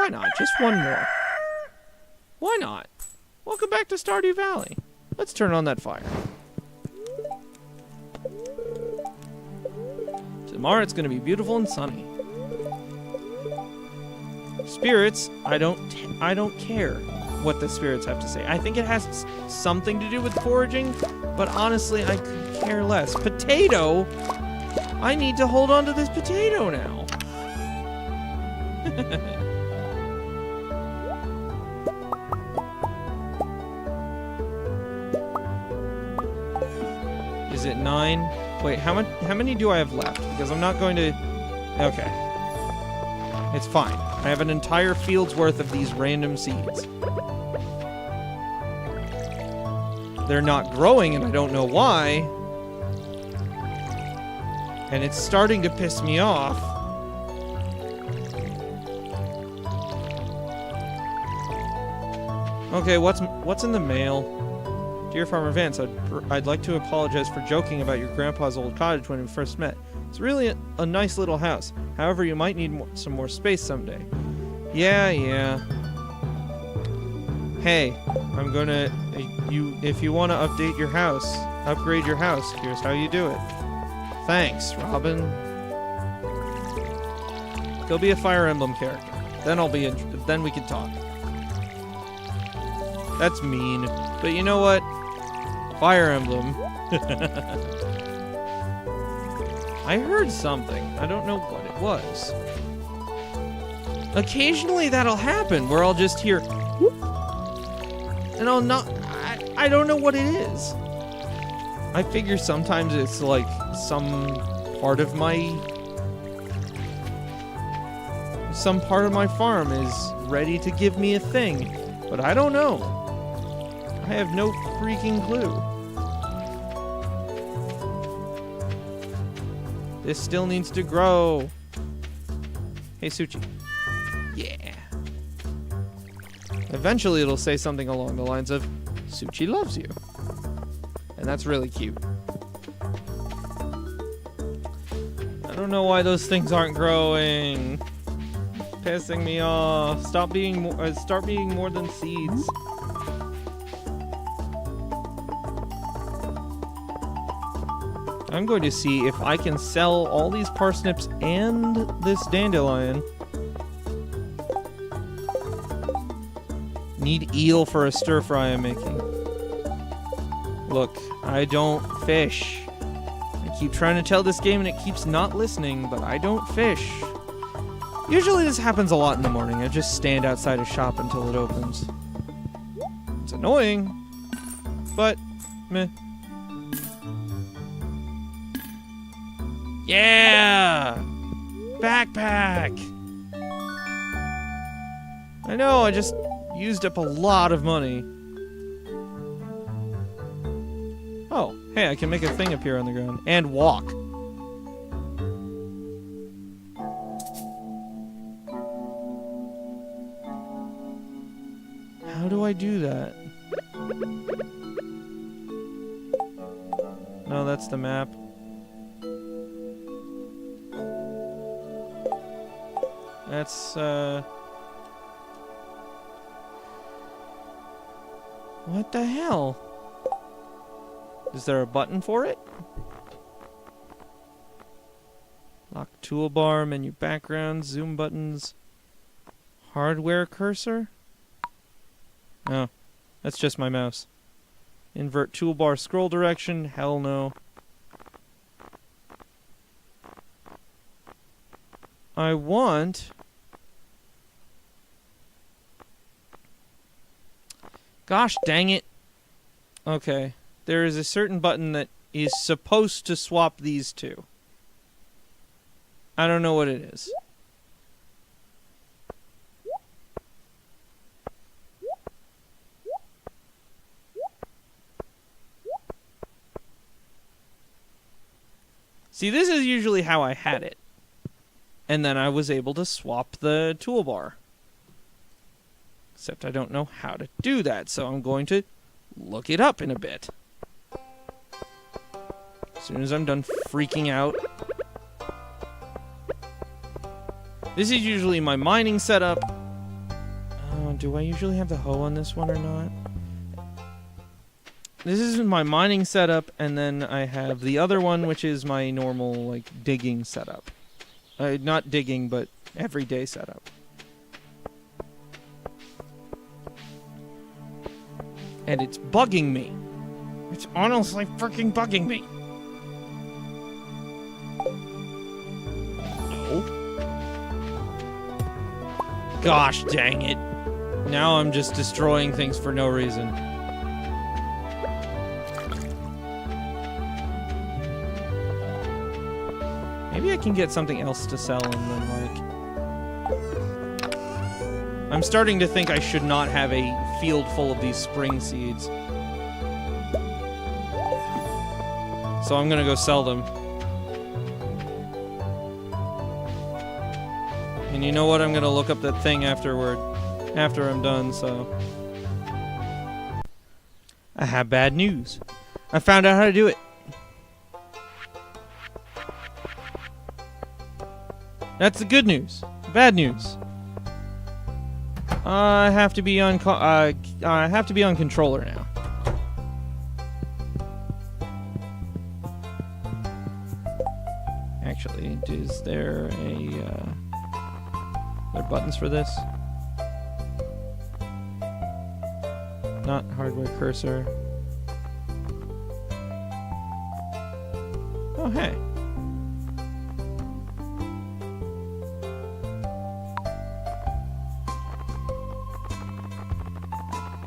why not? Just one more. Why not? Welcome back to Stardew Valley. Let's turn on that fire. Tomorrow it's going to be beautiful and sunny. Spirits, I don't care what the spirits have to say. I think it has something to do with foraging, but honestly, I could care less. Potato? I need to hold on to this potato now. Is it 9? Wait, how many do I have left? Because I'm not going to... Okay. It's fine. I have an entire field's worth of these random seeds. They're not growing, and I don't know why. And it's starting to piss me off. Okay, what's in the mail? Dear Farmer Vance, I'd like to apologize for joking about your grandpa's old cottage when we first met. It's really a nice little house. However, you might need some more space someday. Yeah. Hey, I'm gonna... if you want to upgrade your house, here's how you do it. Thanks, Robin. Go be a Fire Emblem character. Then we can talk. That's mean. But you know what? Fire Emblem. I heard something. I don't know what it was. Occasionally that'll happen where I'll just hear whoop, and I'll not... I don't know what it is. I figure sometimes it's like some part of my farm is ready to give me a thing, but I don't know. I have no freaking clue. This still needs to grow. Hey, Suchi. Yeah. Eventually it'll say something along the lines of, Suchi loves you. And that's really cute. I don't know why those things aren't growing. Pissing me off. Start being more than seeds. I'm going to see if I can sell all these parsnips and this dandelion. Need eel for a stir fry I'm making. Look, I don't fish. I keep trying to tell this game and it keeps not listening, but I don't fish. Usually this happens a lot in the morning. I just stand outside a shop until it opens. It's annoying, but meh. Yeah! Backpack! I know, I just used up a lot of money. Oh, hey, I can make a thing appear on the ground. And walk. How do I do that? No, that's the map. That's, what the hell? Is there a button for it? Lock toolbar, menu background, zoom buttons, hardware cursor? Oh, that's just my mouse. Invert toolbar scroll direction? Hell no. I want... Gosh dang it. Okay. There is a certain button that is supposed to swap these two. I don't know what it is. See, this is usually how I had it. And then I was able to swap the toolbar. Except I don't know how to do that, so I'm going to look it up in a bit. As soon as I'm done freaking out. This is usually my mining setup. Do I usually have the hoe on this one or not? This is my mining setup, and then I have the other one, which is my normal, like, digging setup. Not digging, but everyday setup. And it's bugging me. It's honestly freaking bugging me. No. Gosh dang it. Now I'm just destroying things for no reason. Maybe I can get something else to sell and then, like... I'm starting to think I should not have a field full of these spring seeds. So I'm gonna go sell them. And you know what? I'm gonna look up that thing afterward. After I'm done, so... I have bad news. I found out how to do it. That's the good news. Bad news. I have to be on I have to be on controller now. Actually, is there there buttons for this? Not hardware cursor. Oh, hey.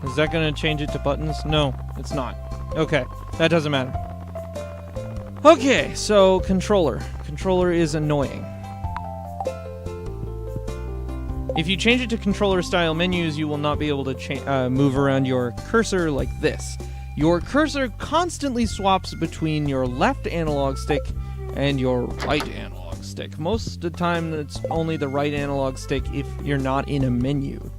Is that going to change it to buttons? No, it's not. Okay, that doesn't matter. Okay, so controller. Controller is annoying. If you change it to controller-style menus, you will not be able to move around your cursor like this. Your cursor constantly swaps between your left analog stick and your right analog stick. Most of the time, it's only the right analog stick if you're not in a menu.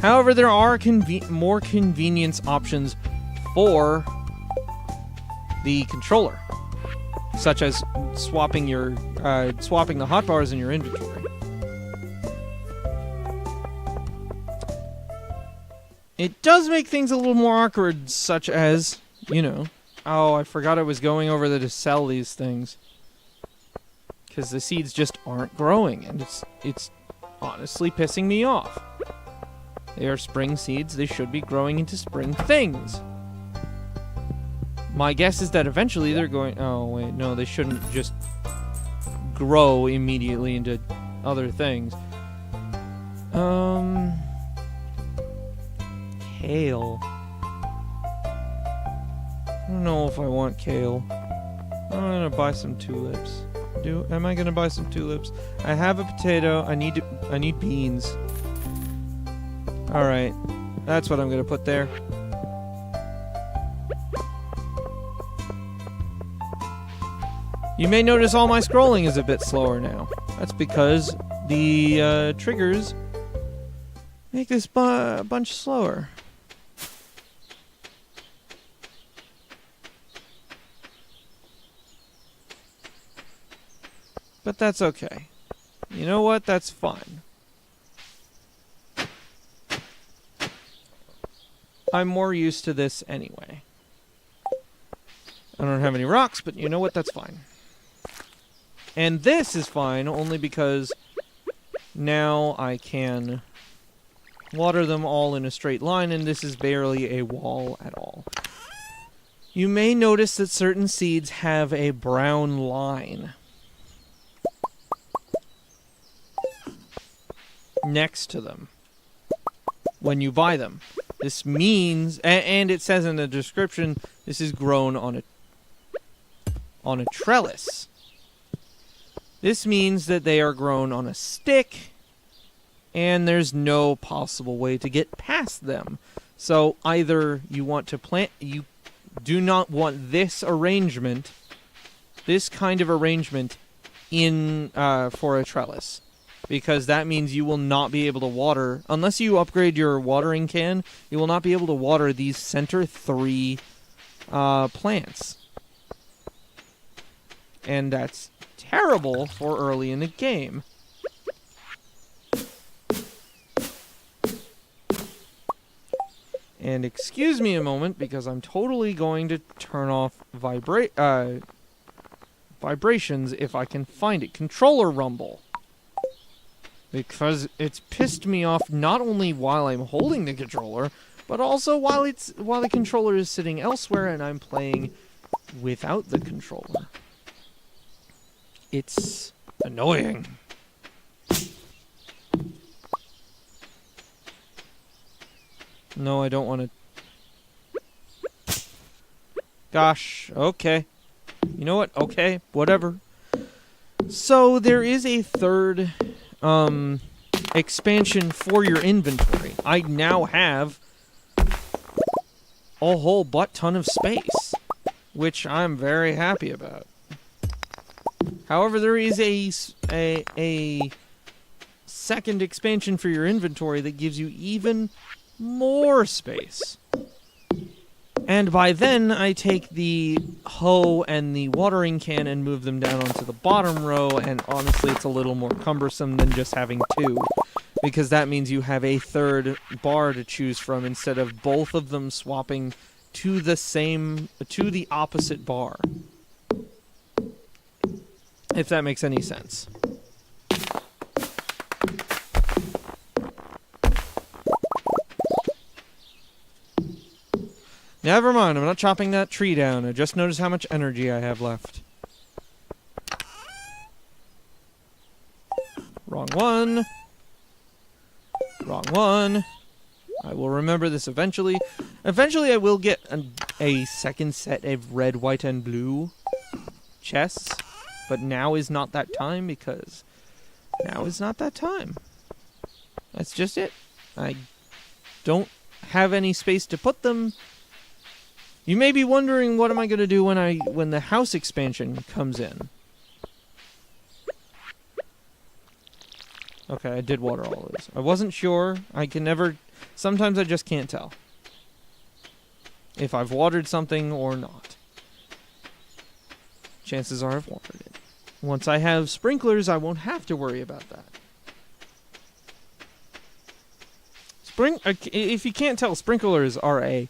However, there are more convenience options for the controller, such as swapping the hotbars in your inventory. It does make things a little more awkward, such as, you know, oh, I forgot I was going over there to sell these things, because the seeds just aren't growing, and it's honestly pissing me off. They are spring seeds. They should be growing into spring things. My guess is that eventually they're going... Oh, wait. No, they shouldn't just grow immediately into other things. Kale. I don't know if I want kale. I'm gonna buy some tulips. Am I gonna buy some tulips? I have a potato. I need beans. Alright, that's what I'm going to put there. You may notice all my scrolling is a bit slower now. That's because the triggers make this bunch slower. But that's okay. You know what? That's fine. I'm more used to this anyway. I don't have any rocks, but you know what? That's fine. And this is fine only because now I can water them all in a straight line, and this is barely a wall at all. You may notice that certain seeds have a brown line next to them when you buy them. This means, and it says in the description, this is grown on a trellis. This means that they are grown on a stick, and there's no possible way to get past them. So either you want to plant, you do not want this arrangement, this kind of arrangement in for a trellis. Because that means you will not be able to water, unless you upgrade your watering can, you will not be able to water these center 3 plants. And that's terrible for early in the game. And excuse me a moment, because I'm totally going to turn off vibrations if I can find it. Controller rumble. Because it's pissed me off not only while I'm holding the controller, but also while the controller is sitting elsewhere and I'm playing without the controller. It's annoying. No, I don't want to. Gosh, okay. You know what? Okay, whatever. So there is a third expansion for your inventory. I now have a whole butt ton of space, which I'm very happy about. However, there is a second expansion for your inventory that gives you even more space. And by then, I take the hoe and the watering can and move them down onto the bottom row, and honestly, it's a little more cumbersome than just having two, because that means you have a third bar to choose from instead of both of them swapping to the opposite bar. If that makes any sense. Never mind, I'm not chopping that tree down. I just noticed how much energy I have left. Wrong one. Wrong one. I will remember this eventually. Eventually I will get a second set of red, white, and blue chests. But now is not that time, because now is not that time. That's just it. I don't have any space to put them. You may be wondering, what am I going to do when the house expansion comes in? Okay, I did water all of this. I wasn't sure. I can never... Sometimes I just can't tell if I've watered something or not. Chances are I've watered it. Once I have sprinklers, I won't have to worry about that. If you can't tell, sprinklers are a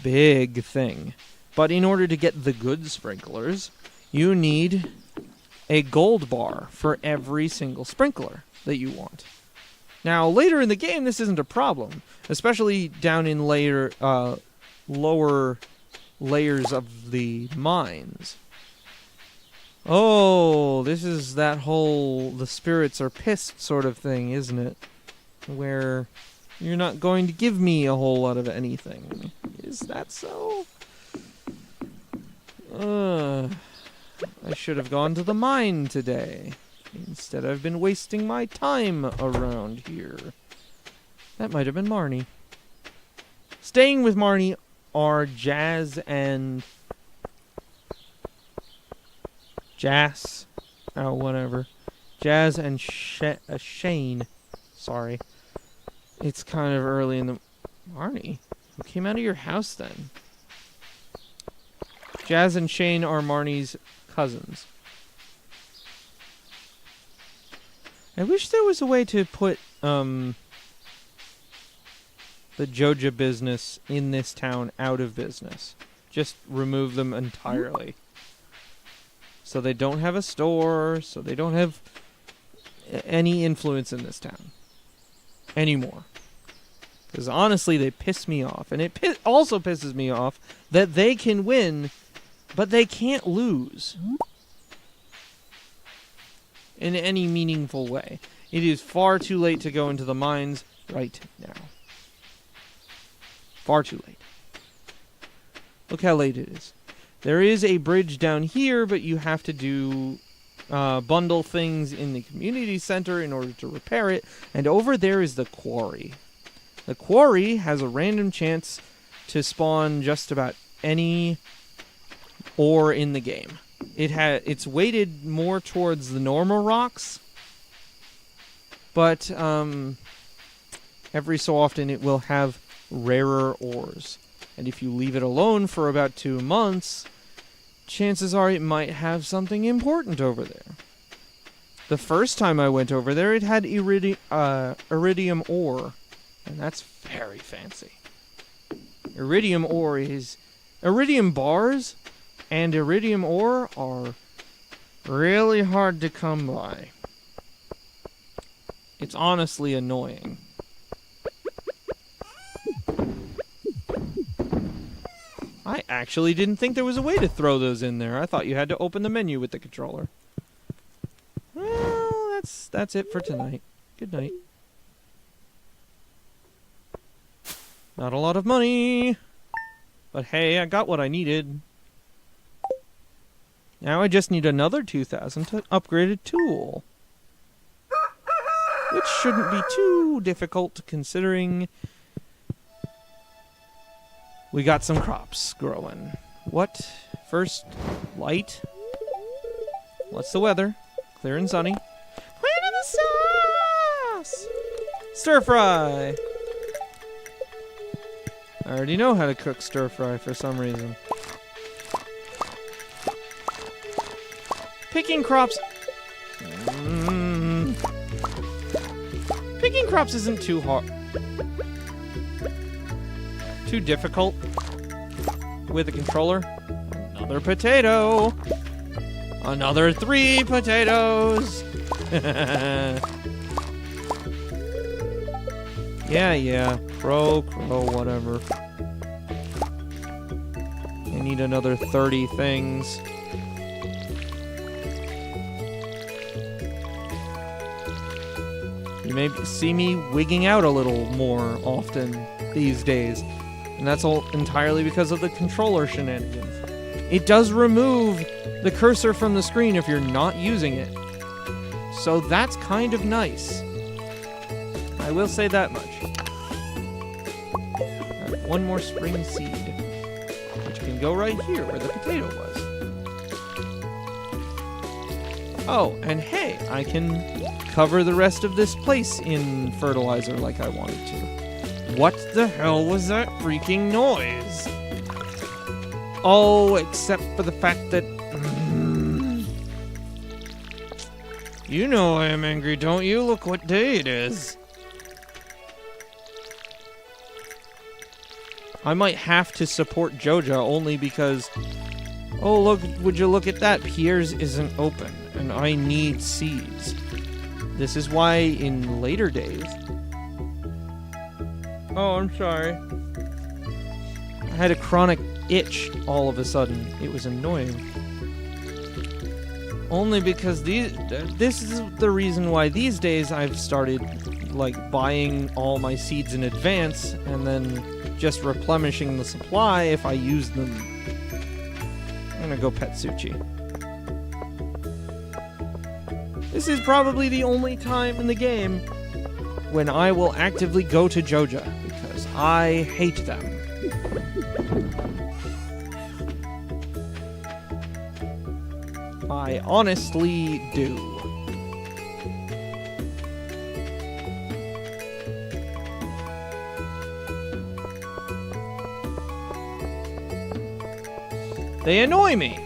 big thing. But in order to get the good sprinklers, you need a gold bar for every single sprinkler that you want. Now, later in the game, this isn't a problem, especially down in lower layers of the mines. Oh, this is that whole the spirits are pissed sort of thing, isn't it? Where you're not going to give me a whole lot of anything. Is that so? I should have gone to the mine today. Instead, I've been wasting my time around here. That might have been Marnie. Staying with Marnie are Jazz and... whatever. Jazz and Shane. Sorry. It's kind of early in the... Marnie? Who came out of your house then? Jazz and Shane are Marnie's cousins. I wish there was a way to put, the Joja business in this town out of business. Just remove them entirely. So they don't have a store, so they don't have any influence in this town anymore. Because honestly, they piss me off. And it also pisses me off that they can win, but they can't lose in any meaningful way. It is far too late to go into the mines right now. Far too late. Look how late it is. There is a bridge down here, but you have to do bundle things in the community center in order to repair it. And over there is the quarry. The quarry has a random chance to spawn just about any ore in the game. It's weighted more towards the normal rocks, but every so often it will have rarer ores. And if you leave it alone for about 2 months, chances are it might have something important over there. The first time I went over there, it had iridium ore, and that's very fancy. Iridium ore is... Iridium bars and iridium ore are really hard to come by. It's honestly annoying. I actually didn't think there was a way to throw those in there. I thought you had to open the menu with the controller. Well, that's it for tonight. Good night. Not a lot of money. But hey, I got what I needed. Now I just need another 2,000 to upgrade a tool. Which shouldn't be too difficult considering we got some crops growing. What? First, light. What's the weather? Clear and sunny. Queen of the sauce! Stir fry! I already know how to cook stir fry for some reason. Picking crops... Picking crops isn't too hard. Too difficult with a controller. Another potato. Another 3 potatoes. Yeah. Crow, whatever. I need another 30 things. You may see me wigging out a little more often these days. And that's all entirely because of the controller shenanigans. It does remove the cursor from the screen if you're not using it. So that's kind of nice. I will say that much. One more spring seed, which can go right here where the potato was. Oh, and hey, I can cover the rest of this place in fertilizer like I wanted to. What the hell was that freaking noise? Oh, except for the fact that... You know I am angry, don't you? Look what day it is. I might have to support Joja only because... Oh, look, would you look at that? Pierre's isn't open, and I need seeds. This is why in later days... Oh, I'm sorry. I had a chronic itch all of a sudden. It was annoying. Only because this is the reason why these days I've started, like, buying all my seeds in advance, and then just replenishing the supply if I use them. I'm gonna go pet Suchi. This is probably the only time in the game when I will actively go to Joja, because I hate them. I honestly do. They annoy me.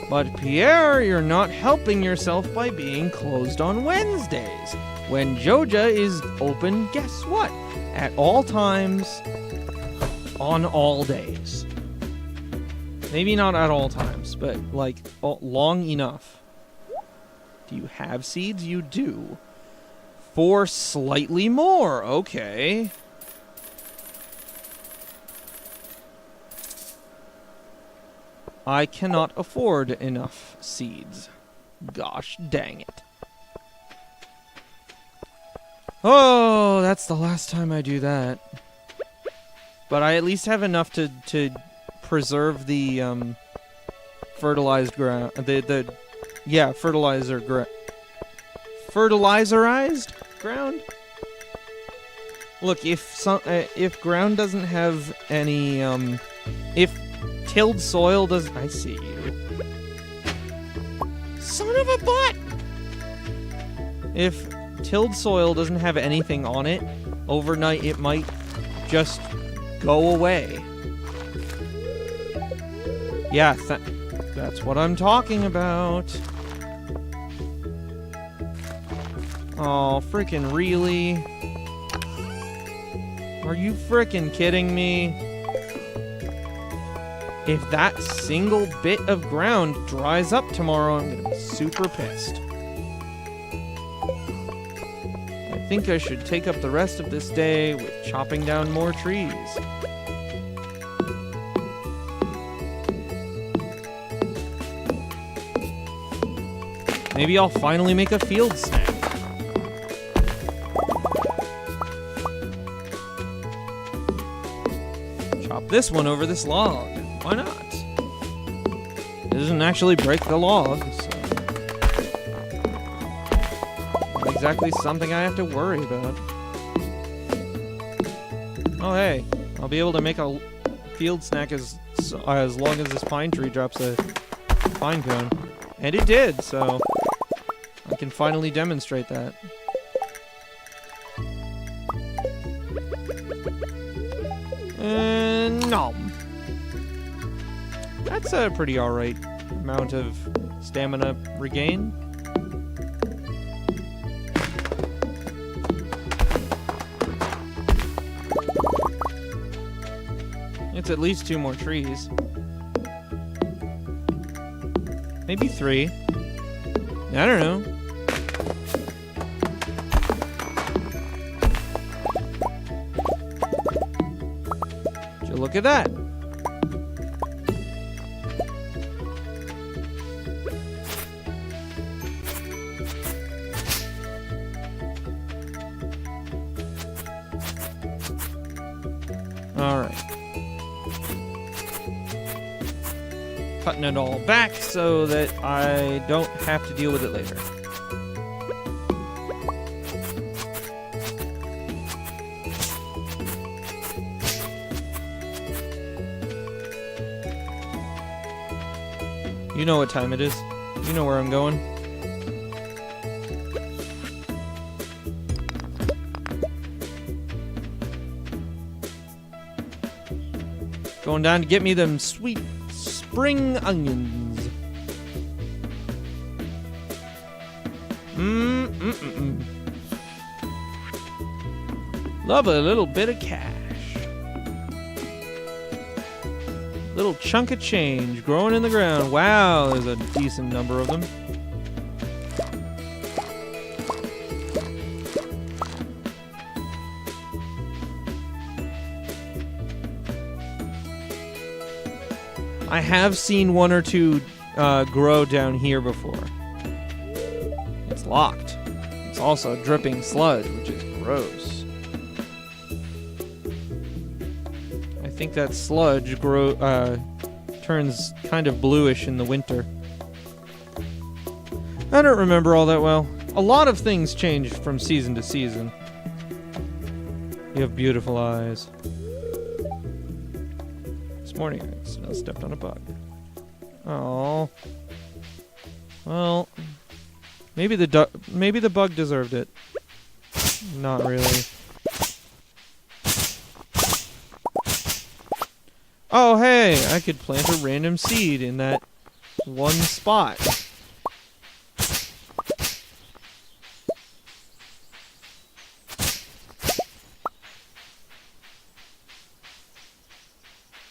But Pierre, you're not helping yourself by being closed on Wednesdays. When Joja is open, guess what? At all times, on all days. Maybe not at all times, but like long enough. Do you have seeds? You do. For slightly more, okay. I cannot afford enough seeds. Gosh dang it. Oh, that's the last time I do that. But I at least have enough to preserve the fertilized ground. Fertilizerized ground. Look, if ground doesn't have any if tilled soil does... I see you. Son of a butt! If tilled soil doesn't have anything on it, overnight it might just go away. Yeah, that's what I'm talking about. Oh, freaking really? Are you frickin' kidding me? If that single bit of ground dries up tomorrow, I'm gonna be super pissed. I think I should take up the rest of this day with chopping down more trees. Maybe I'll finally make a field snack. Chop this one over this log. Why not? It doesn't actually break the log, so... not exactly something I have to worry about. Oh hey, I'll be able to make a field snack as long as this pine tree drops a pine cone. And it did, so... I can finally demonstrate that. Nom. That's a pretty alright amount of stamina regain. It's at least 2 more trees. Maybe 3. I don't know. Would you look at that? Alright. Cutting it all back so that I don't have to deal with it later. You know what time it is. You know where I'm going. Going down to get me them sweet spring onions. Love a little bit of cash. Little chunk of change growing in the ground. Wow, there's a decent number of them. I have seen 1 or 2 grow down here before. It's locked. It's also dripping sludge, which is gross. I think that sludge turns kind of bluish in the winter. I don't remember all that well. A lot of things change from season to season. You have beautiful eyes. This morning I stepped on a bug. Oh. Well, maybe the bug deserved it. Not really. Oh, hey, I could plant a random seed in that one spot.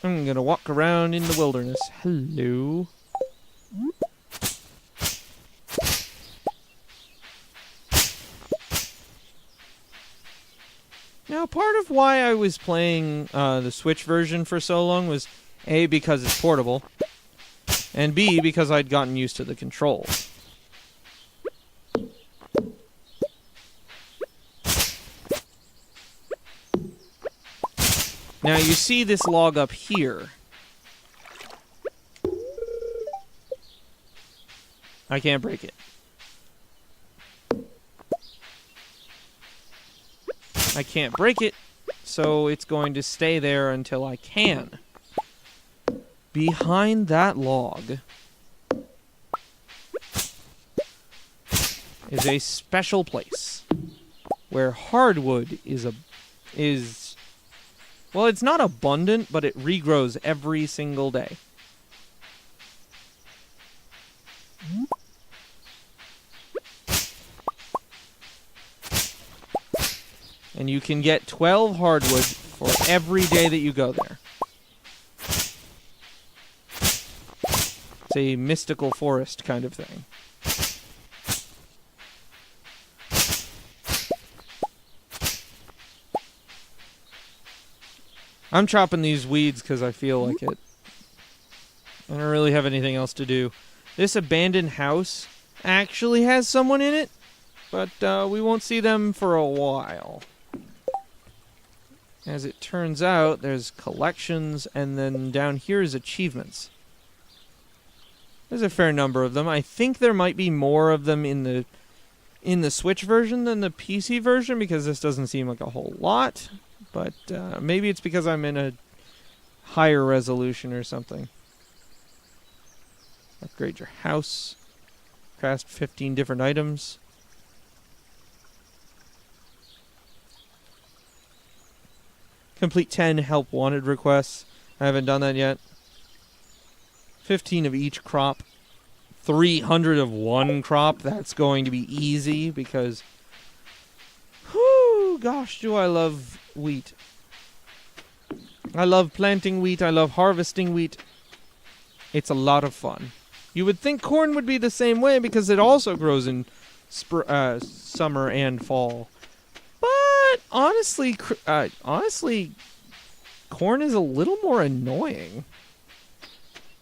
I'm gonna walk around in the wilderness. Hello. Now, part of why I was playing the Switch version for so long was A, because it's portable, and B, because I'd gotten used to the controls. Now, you see this log up here. I can't break it. I can't break it, so it's going to stay there until I can. Behind that log is a special place where hardwood is well, it's not abundant, but it regrows every single day. And you can get 12 hardwood for every day that you go there. It's a mystical forest kind of thing. I'm chopping these weeds because I feel like it. I don't really have anything else to do. This abandoned house actually has someone in it, but we won't see them for a while. As it turns out, there's collections, and then down here is achievements. There's a fair number of them. I think there might be more of them in the Switch version than the PC version, because this doesn't seem like a whole lot. But maybe it's because I'm in a higher resolution or something. Upgrade your house. Craft 15 different items. Complete 10 help wanted requests. I haven't done that yet. 15 of each crop. 300 of one crop. That's going to be easy because... whew, gosh, do I love wheat. I love planting wheat. I love harvesting wheat. It's a lot of fun. You would think corn would be the same way because it also grows in summer and fall. But honestly, corn is a little more annoying,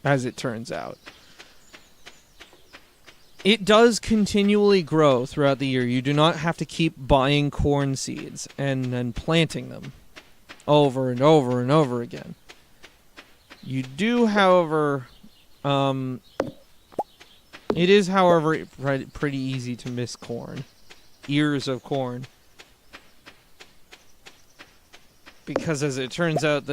as it turns out. It does continually grow throughout the year. You do not have to keep buying corn seeds and then planting them over and over and over again. You do, however, it is, however, pretty easy to miss corn. Ears of corn. Because as it turns out,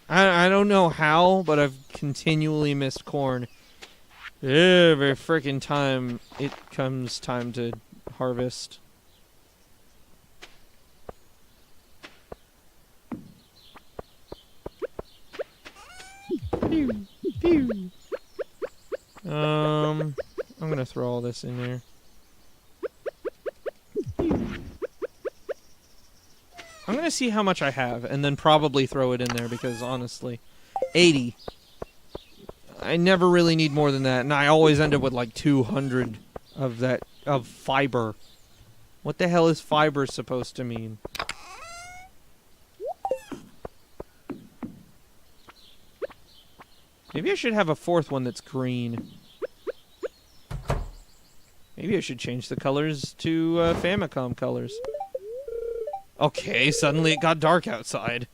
I don't know how, but I've continually missed corn. Every frickin' time it comes time to harvest. Pew, pew. I'm gonna throw all this in there. I'm gonna see how much I have, and then probably throw it in there, because honestly, 80. I never really need more than that, and I always end up with like 200 of fiber. What the hell is fiber supposed to mean? Maybe I should have a fourth one that's green. Maybe I should change the colors to Famicom colors. Okay, suddenly it got dark outside.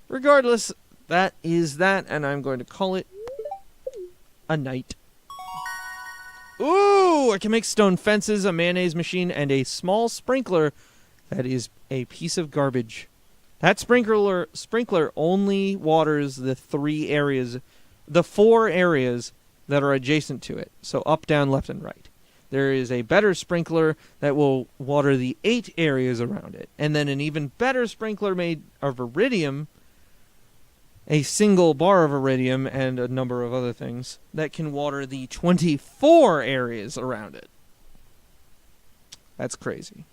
Regardless, that is that, and I'm going to call it a night. Ooh, I can make stone fences, a mayonnaise machine, and a small sprinkler that is a piece of garbage. That sprinkler only waters the 4 areas that are adjacent to it. So up, down, left, and right. There is a better sprinkler that will water the 8 areas around it. And then an even better sprinkler made of iridium, a single bar of iridium, and a number of other things that can water the 24 areas around it. That's crazy.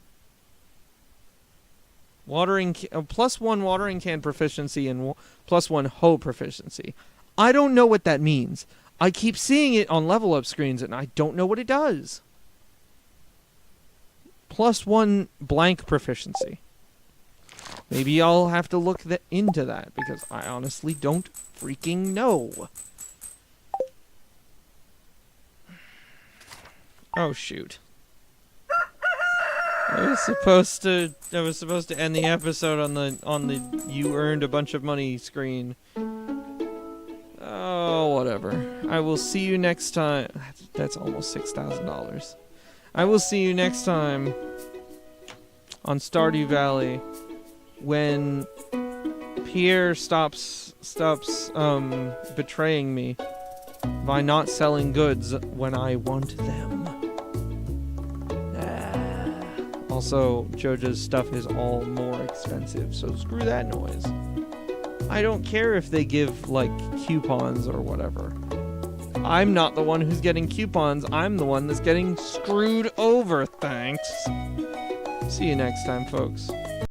+1 watering can proficiency and +1 hoe proficiency. I don't know what that means. I keep seeing it on level up screens and I don't know what it does. +1 blank proficiency. Maybe I'll have to look into that because I honestly don't freaking know. Oh shoot. I was supposed to end the episode on the you earned a bunch of money screen. Oh, whatever. I will see you next time. That's almost $6,000. I will see you next time on Stardew Valley when Pierre stops betraying me by not selling goods when I want them. Also, JoJo's stuff is all more expensive, so screw that noise. I don't care if they give, like, coupons or whatever. I'm not the one who's getting coupons. I'm the one that's getting screwed over. Thanks. See you next time, folks.